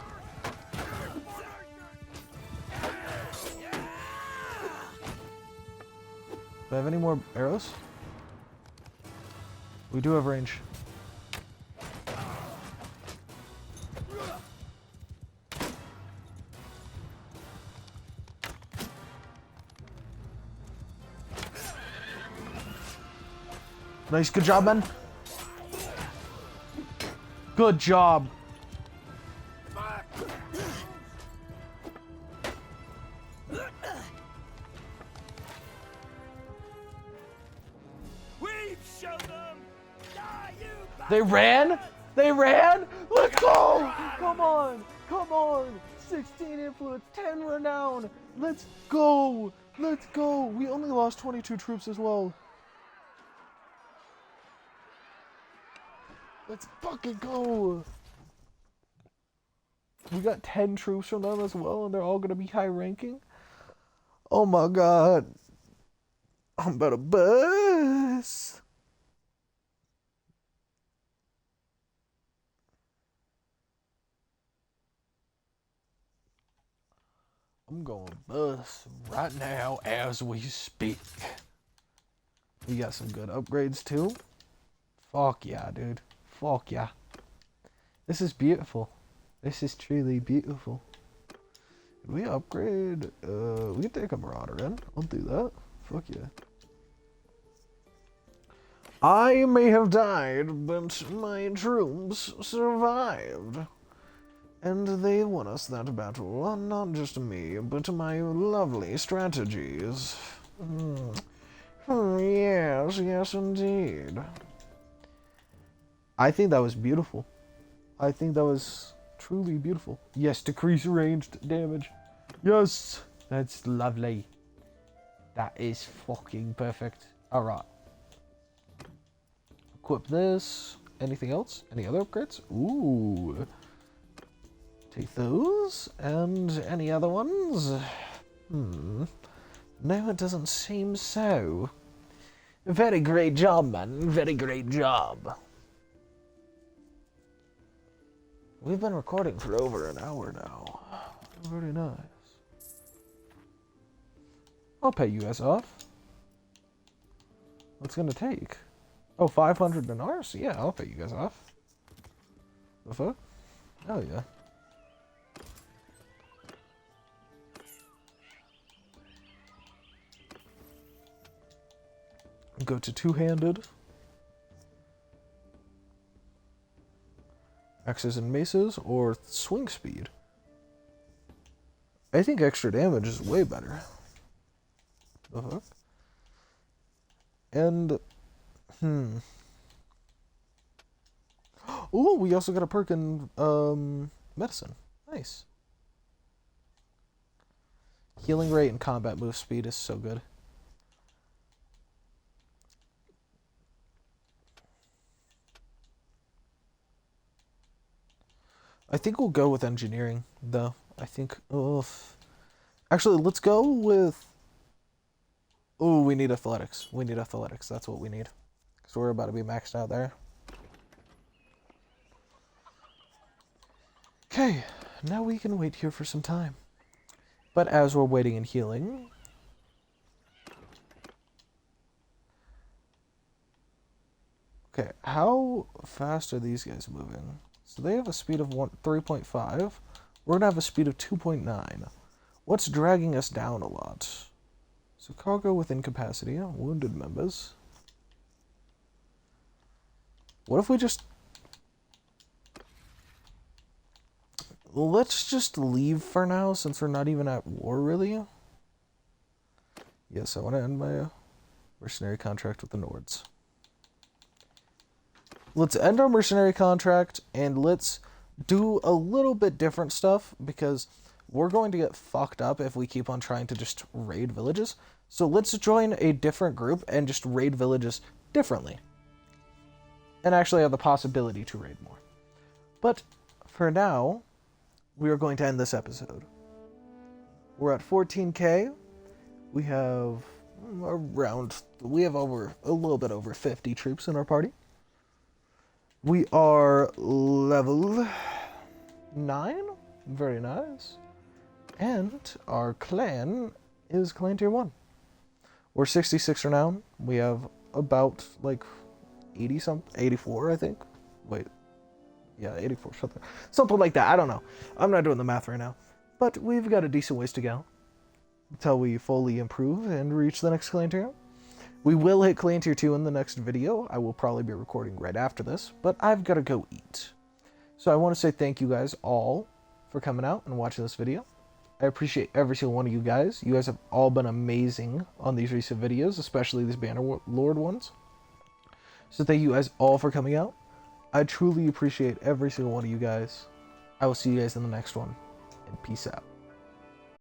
Do I have any more arrows? We do have range. Nice, good job, man. Good job. We've shown them. Die, you They ran? They ran? Let's go! Come on! Come on! 16 influence, 10 renown! Let's go! Let's go! We only lost 22 troops as well. Let's fucking go! We got 10 troops from them as well, and they're all gonna be high ranking. Oh my god. I'm about to bust. I'm going bust right now as we speak. We got some good upgrades too. Fuck yeah, dude. Fuck yeah. This is beautiful. This is truly beautiful. Did we upgrade? We can take a marauder in. I'll do that. Fuck yeah. I may have died, but my troops survived. And they won us that battle, not just me, but my lovely strategies. Yes, yes indeed. I think that was beautiful. I think that was truly beautiful. Yes, decrease ranged damage. Yes, that's lovely. That is fucking perfect. Alright. Equip this. Anything else? Any other upgrades? Ooh. Take those. And any other ones? No, it doesn't seem so. Very great job, man. Very great job. We've been recording for over an hour now. Very nice. I'll pay you guys off. What's it gonna take? Oh, 500 dinars? Yeah, I'll pay you guys off. The fuck? Hell yeah. Go to two-handed. Axes and maces or swing speed. I think extra damage is way better. The fuck? And oh, we also got a perk in medicine. Nice. Healing rate and combat move speed is so good. I think we'll go with engineering, though. I think, actually, let's go with, we need athletics. We need athletics, that's what we need. Because we're about to be maxed out there. Okay, now we can wait here for some time. But as we're waiting and healing, okay, how fast are these guys moving? So they have a speed of 3.5. We're gonna have a speed of 2.9. What's dragging us down a lot? So cargo with incapacity, wounded members. What if we just... Let's just leave for now, since we're not even at war, really. Yes, I want to end my mercenary contract with the Nords. Let's end our mercenary contract, and let's do a little bit different stuff, because we're going to get fucked up if we keep on trying to just raid villages. So let's join a different group and just raid villages differently. And actually have the possibility to raid more. But for now, we are going to end this episode. We're at 14k. We have over a little bit over 50 troops in our party. We are level 9. Very nice. And our clan is clan tier 1. We're 66 renown. We have about like 80 something, 84 I think. Wait, yeah, 84 something like that. I don't know. I'm not doing the math right now, but we've got a decent ways to go until we fully improve and reach the next clan tier. We will hit clan tier 2 in the next video. I will probably be recording right after this, but I've got to go eat. So I want to say thank you guys all for coming out and watching this video. I appreciate every single one of you guys. You guys have all been amazing on these recent videos, especially these bannerlord ones. So thank you guys all for coming out. I truly appreciate every single one of you guys. I will see you guys in the next one, and peace out.